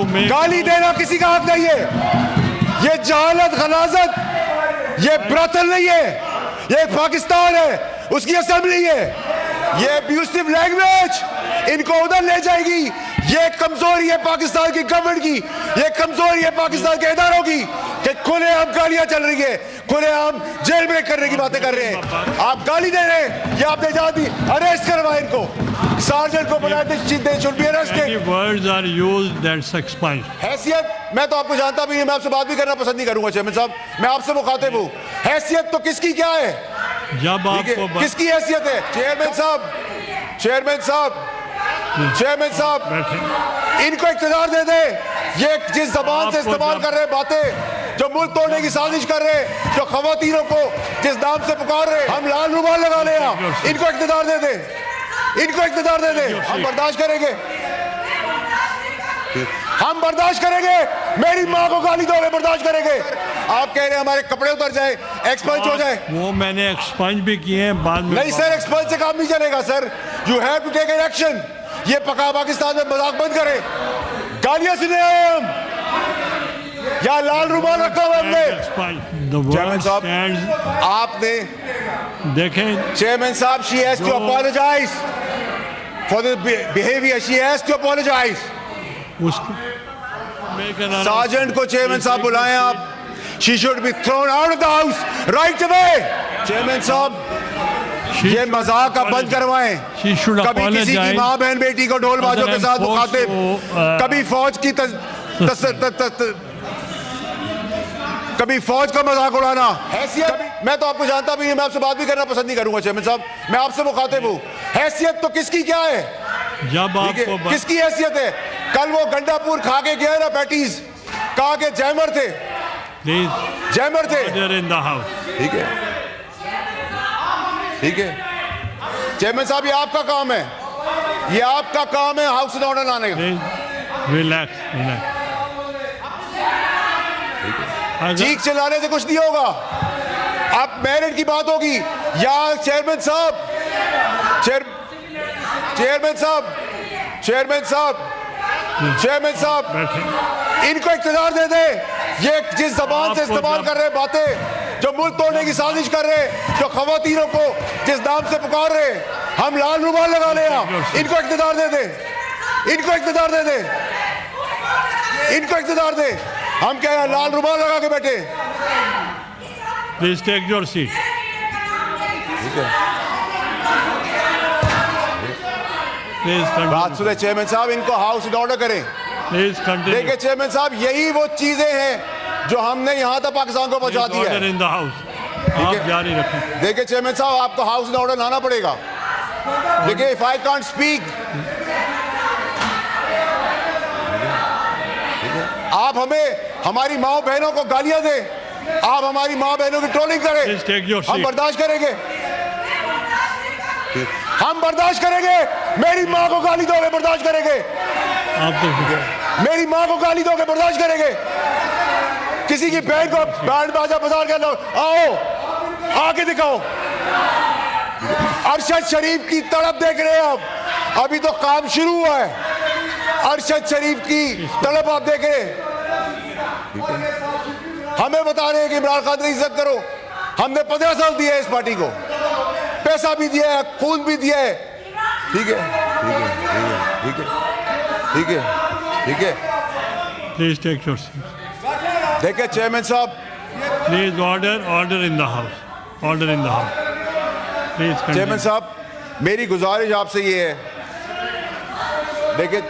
गाली देना किसी का हक नहीं है। ये जहालत, गलाजत, ये ब्रथल नहीं है, ये पाकिस्तान है, उसकी असेंबली है। ये अब्यूसिव लैंग्वेज इनको उधर ले जाएगी। ये कमजोरी है पाकिस्तान की गवर्नमेंट की, ये कमजोरी है पाकिस्तान के इदारों की कि खुलेआम गालियां चल रही है, खुलेआम जेल ब्रेक करने की बातें कर रहे हैं। आप गाली दे रहे हैं, ये आपने जहां दी, अरेस्ट करवाए इनको, सार्जेंट को बुलाए, they should be arrested. Words are used that's expired. हैसियत, मैं तो आपको जानता भी नहीं, मैं आपसे बात भी करना पसंद नहीं करूंगा चेयरमैन साहब, मैं आपसे मुखातिब हूं। हैसियत तो किसकी क्या है, जब आपको किसकी हैसियत है? चेयरमैन साहब, चेयरमैन साहब, चेयरमैन साहब, इनको इख्तियार दे दे। ये जिस जबान से इस्तेमाल कर रहे बातें, जो मुल्क तोड़ने की साजिश कर रहे, जो खवातीनों को जिस नाम से पुकार रहे, हम लाल रुमाल लगा ले, इनको इख्तियार दे दे, इनको इख्तियार दे दे। हम बर्दाश्त करेंगे, हम बर्दाश्त करेंगे। मेरी माँ को गाली दोगे, बर्दाश्त करेंगे। आप कह रहे हैं हमारे कपड़े उतर जाए, एक्सपंज हो जाए। वो मैंने एक्सपंज भी किए हैं बाद में। नहीं सर, एक्सपंज से काम नहीं चलेगा sir, you have to take an action. ये पका पाकिस्तान में मजाक बंद करें। गालियां सुने हम, या लाल रुमाल रखा हुआ हमने। चेयरमैन साहब, आपने देखें, चेयरमैन साहब, she has to apologise for the behaviour, she has to apologise. Sergeant को चेयरमैन साहब बुलाएं आप। She should be thrown out of the house right away. Chairman साहब, ये मजाक आप बंद करवाएं। कभी किसी की माँ बहन बेटी को ढोल बाजों के साथ मुखातिब, कभी फौज की कभी फौज का मजाक उड़ाना। हैसियत, मैं तो आपको जानता भी नहीं, मैं आपसे बात भी करना पसंद नहीं करूंगा चेयरमैन साहब, मैं आपसे मुखातिब हूं। हैसियत तो किसकी क्या है, जब आपको किसकी हैसियत है? कल वो गंडापुर खा के गया ना पैटीज, कहा के जैमर थे, जैमर थे। ठीक है, ठीक है चेयरमैन साहब, ये आपका काम है, ये आपका काम है हाउस इन ऑर्डर लाने का। Relax, relax. चीख चिल्लाने से कुछ नहीं होगा। अब मेरिट की बात होगी या चेयरमैन साहब, चेयरमैन साहब, चेयरमैन साहब, चेयरमैन साहब, इनको इख्तियार दे दे। ये जिस जबान से इस्तेमाल कर रहे बातें, जो मुल्क तोड़ने की साजिश कर रहे, जो खवातीनों को जिस नाम से पुकार रहे, हम लाल रुमाल लगा ले, इनको इख्तियार दे दे, इनको इख्तियार दे दे, इनको इख्तियार दे। हम क्या लाल रुमाल लगा के बैठे? Please take your seat. बात सुने चेयरमैन साहब, इनको हाउस इन ऑर्डर करें। देखिए चेयरमैन साहब, यही वो चीजें हैं जो हमने यहाँ तक पाकिस्तान को पहुंचा दी है। आप जारी रखें। देखिए चेयरमैन साहब, आपको हाउस इन ऑर्डर लाना पड़ेगा। देखिए, इफ आई कांट स्पीक, आप हमें हमारी माँ बहनों को गालियां दें, आप हमारी माँ बहनों की ट्रोलिंग करें, हम बर्दाश्त करेंगे, हम बर्दाश्त करेंगे। मेरी माँ को गाली दोगे, बर्दाश्त करेंगे। मेरी माँ को गाली दोगे, बर्दाश्त करेंगे। किसी की बहन को बैंड बाजा बाजार के लो, आओ आके दिखाओ। अरशद शरीफ की तड़प देख रहे हैं आप, अभी तो काम शुरू हुआ है। अरशद शरीफ की तड़प आप देख रहे हैं। हमें बता रहे हैं कि इमरान खान की इज्जत करो। हमने 15 साल दिए है इस पार्टी को, पैसा भी दिया है, खून भी दिया है। ठीक है, ठीक है, ठीक है, ठीक है। Please take your seat. देखिए चेयरमैन साहब, please order, order in the house, order in the house. Please chairman साहब, मेरी गुजारिश आपसे ये है, देखिए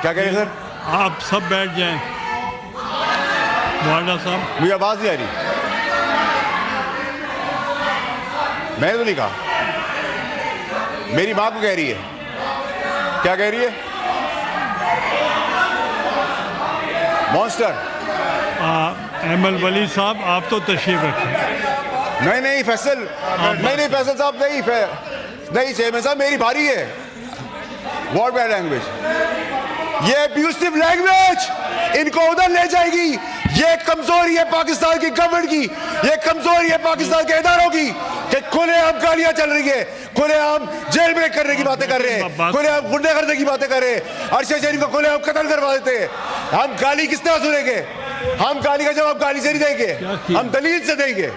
क्या कह रहे हैं सर? आप सब बैठ जाएं। वार्डा साहब, मुझे आवाज नहीं आ रही। मैंने तो नहीं कहा, मेरी माँ को कह रही है। क्या कह रही है? मॉन्स्टर। एमएल वली साहब, आप तो तशरीफ रखें। नहीं नहीं फैसल, नहीं फैसल साहब, नहीं चेयरमैन साहब, मेरी भारी है। व्हाट बैड लैंग्वेज, ये अब्यूसिव लैंग्वेज इनको उधर ले जाएगी। ये कमजोरी है पाकिस्तान की गवर्नमेंट की, ये कमजोरी है पाकिस्तान के इदारों की कि खुलेआम गालियां चल रही है, खुलेआम जेल ब्रेक करने की बातें कर रहे हैं, खुलेआम गुंडे करने की बातें कर रहे हैं, अरशद शरीफ को खुलेआम कत्ल करवा देते हैं। हम गाली किस तरह सुनेंगे? हम गाली का जवाब गाली से नहीं देंगे, हम दलील से देंगे।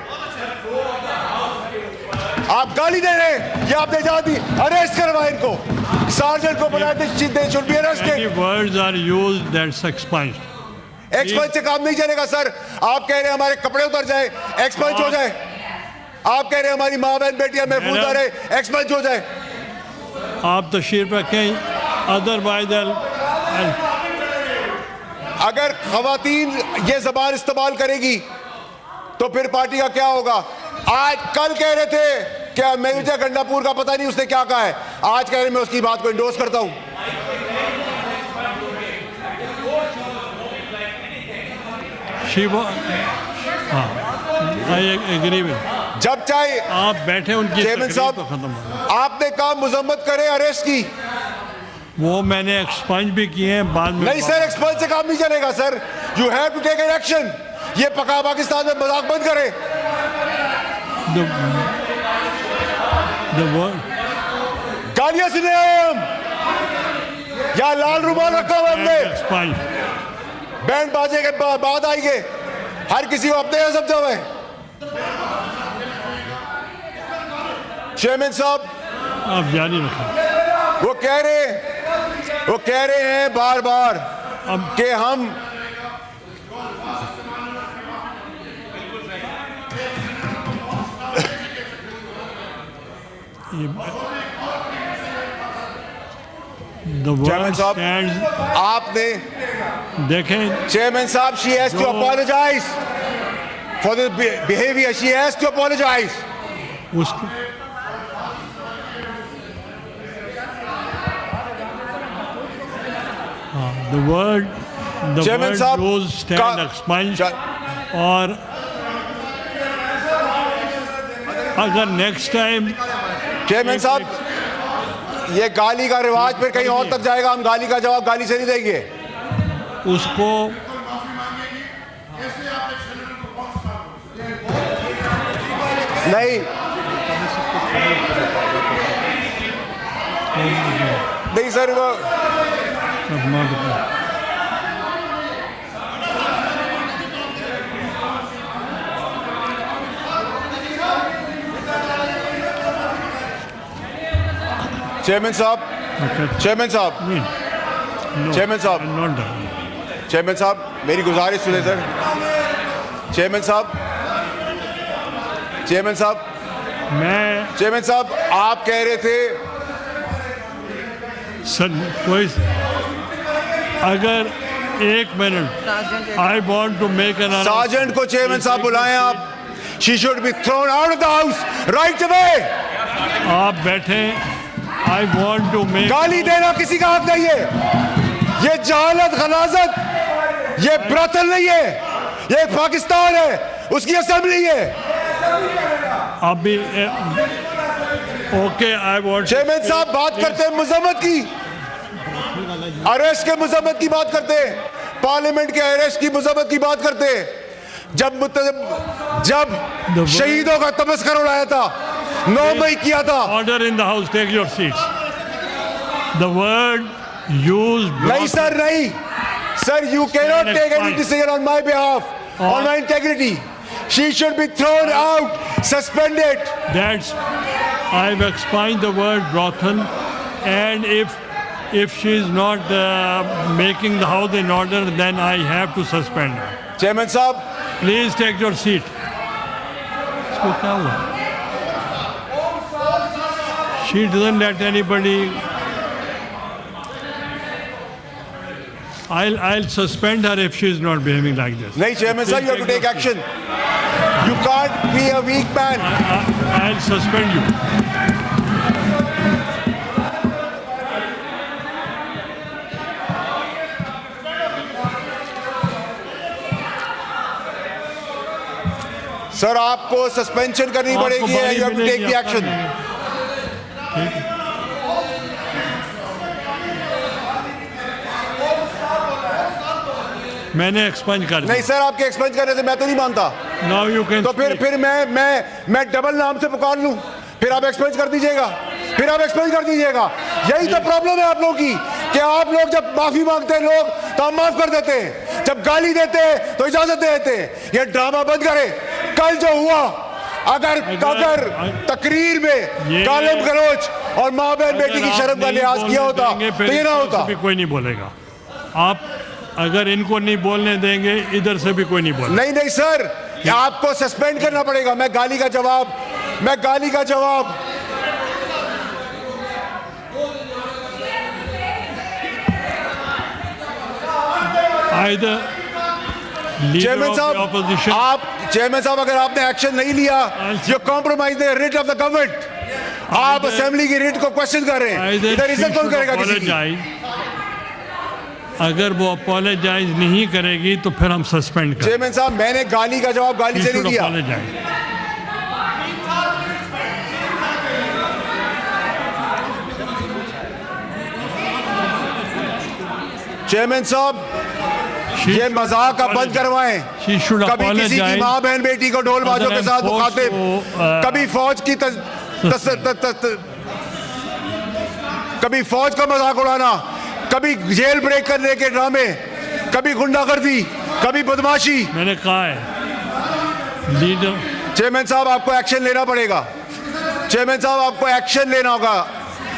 आप गाली दे रहे हैं, ये आपने जवाब दी, अरेस्ट करवाए इनको, सार्जेंट को बुलाए थे, should be arrested. Words are used, that's expunged. Expunge से काम नहीं चलेगा सर। आप कह रहे हैं हमारे कपड़े उतर जाए, एक्सपंज हो जाए। आप कह रहे हैं हमारी माँ बहन बेटियां महफूज रहे, एक्सपंज हो जाए। आप तशरीफ रखें, अदरवाइज अगर खवातीन ये जबान इस्तेमाल करेगी तो फिर पार्टी का क्या होगा? आज कल कह रहे थे क्या मेजर गंडापुर का पता नहीं उसने क्या कहा है, आज कह रहे मैं उसकी बात को इंडोर्स करता हूं। जब चाहे आप बैठे उनकी चेयरमैन साहब तो खत्म हो। आपने कहा मुजम्मत करें अरेस्ट की, वो मैंने एक्सपंज भी किए हैं बाद में। नहीं सर, एक्सपंज से काम नहीं चलेगा sir, you have to take an action. ये पका पाकिस्तान में मजाक बंद करें। गालियां सुने आए हम, या लाल रुमाल रखा हुआ हमने, बैंड बाजे के बाद आएंगे, हर किसी को अपने यहाँ समझा हुआ है। चेयरमैन साहब आप जारी रखें। वो कह रहे हैं बार बार कि हम चेयरमैन साहब आपने देखें, चेयरमैन साहब, she has to apologise for the behaviour, she has to apologise. उसको the word used stand expunge, और अगर नेक्स्ट टाइम चेयरमैन साहब ये गाली का रिवाज फिर कहीं और तक जाएगा, हम गाली का जवाब गाली से नहीं देंगे। उसको नहीं नहीं सर, वो चेयरमैन साहब, चेयरमैन साहब, चेयरमैन साहब, चेयरमैन साहब मेरी गुजारिश सुने सर। चेयरमैन साहब, चेयरमैन साहब, चेयरमैन साहब आप कह रहे थे सर, कोई अगर एक minute, I want to make an sergeant को चेयरमैन साहब बुलाएं आप। She should be thrown out of the house right away. आप बैठे, आई वॉन्ट टू मेक। गाली देना किसी का हक नहीं है, ये जहालत गलाजत, ये ब्रथल नहीं है, ये पाकिस्तान है, उसकी असेंबली है। अभी ओके, आई वॉन्ट। चेयरमैन साहब बात करते हैं मुजम्मत की, अरेस्ट के मुजम्मत की बात करते हैं, पार्लियामेंट के अरेस्ट की मुजम्मत की बात करते हैं। जब शहीदों का तमस्कर उड़ाया था, 9 मई किया था। Order in the house, take your seats. The word used, नहीं सर, नहीं sir, you cannot take any decision on my behalf, on my integrity. She should be thrown out, suspended. That's, I've expunged the word brothel, and if she is not making the house in order, then I have to suspend her. Chairman साहब, please take your seat. इसको क्या हुआ? She doesn't let anybody. I'll suspend her if she is not behaving like this. नहीं Chairman साहब, you have to take action. You can't be a weak man. I'll suspend you. Sir आपको suspension करनी पड़ेगी, you have to take the action. मैंने expunge कर नहीं दिया। Sir, आपके एक्सपेंस करने से मैं तो नहीं मानता। नाउ यू कैन तो फिर मैं डबल नाम से पुकार लूं, फिर आप एक्सपेंस कर दीजिएगा, फिर आप एक्सपेंस कर दीजिएगा। यही तो प्रॉब्लम है आप लोगों की कि आप लोग जब माफी मांगते हैं लोग तो हम माफ कर देते हैं, जब गाली देते हैं तो इजाजत दे देते हैं। ये ड्रामा बंद करें। कल जो हुआ, अगर तकरीर में गालिब गलौज और माँ बहन बेटी की शर्म का लिहाज किया होता तो ये ना होता। कोई नहीं बोलेगा। आप अगर इनको नहीं बोलने देंगे, इधर से भी कोई नहीं बोलेगा। नहीं सर, आपको सस्पेंड करना पड़ेगा। मैं गाली का जवाब Either leader chairman of the opposition, chairman साहब, अगर आपने एक्शन नहीं लिया, you compromise the writ of the government. आप असेंबली की रिट को क्वेश्चन कर रहे हैं, इधर इज्जत कौन करेगा किसी की? अगर वो अपोलोजाइज नहीं करेगी तो फिर हम सस्पेंड करें। चेयरमैन साहब, मैंने गाली का जवाब गाली से नहीं दिया। चेयरमैन साहब, ये मजाक आप बंद करवाएं। कभी किसी की माँ बहन बेटी को ढोलबाजों के साथ मुखातिब, कभी फौज का मजाक उड़ाना, कभी जेल ब्रेक करने के ड्रामे, कभी गुंडागर्दी, कभी बदमाशी। मैंने कहा है लीडर। चेयरमैन साहब, आपको एक्शन लेना पड़ेगा। चेयरमैन साहब, आपको एक्शन लेना होगा।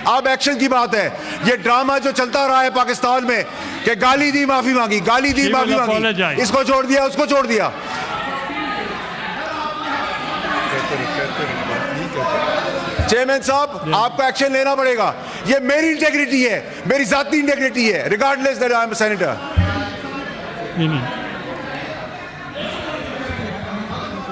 अब एक्शन की बात है। ये ड्रामा जो चलता रहा है पाकिस्तान में कि गाली दी माफी मांगी, गाली दी माफी मांगी, इसको छोड़ दिया, उसको छोड़ दिया। चेयरमैन साहब, आपको एक्शन लेना पड़ेगा। ये मेरी इंटेग्रिटी है, मेरी जाती इंटेग्रिटी है, regardless that I am a senator.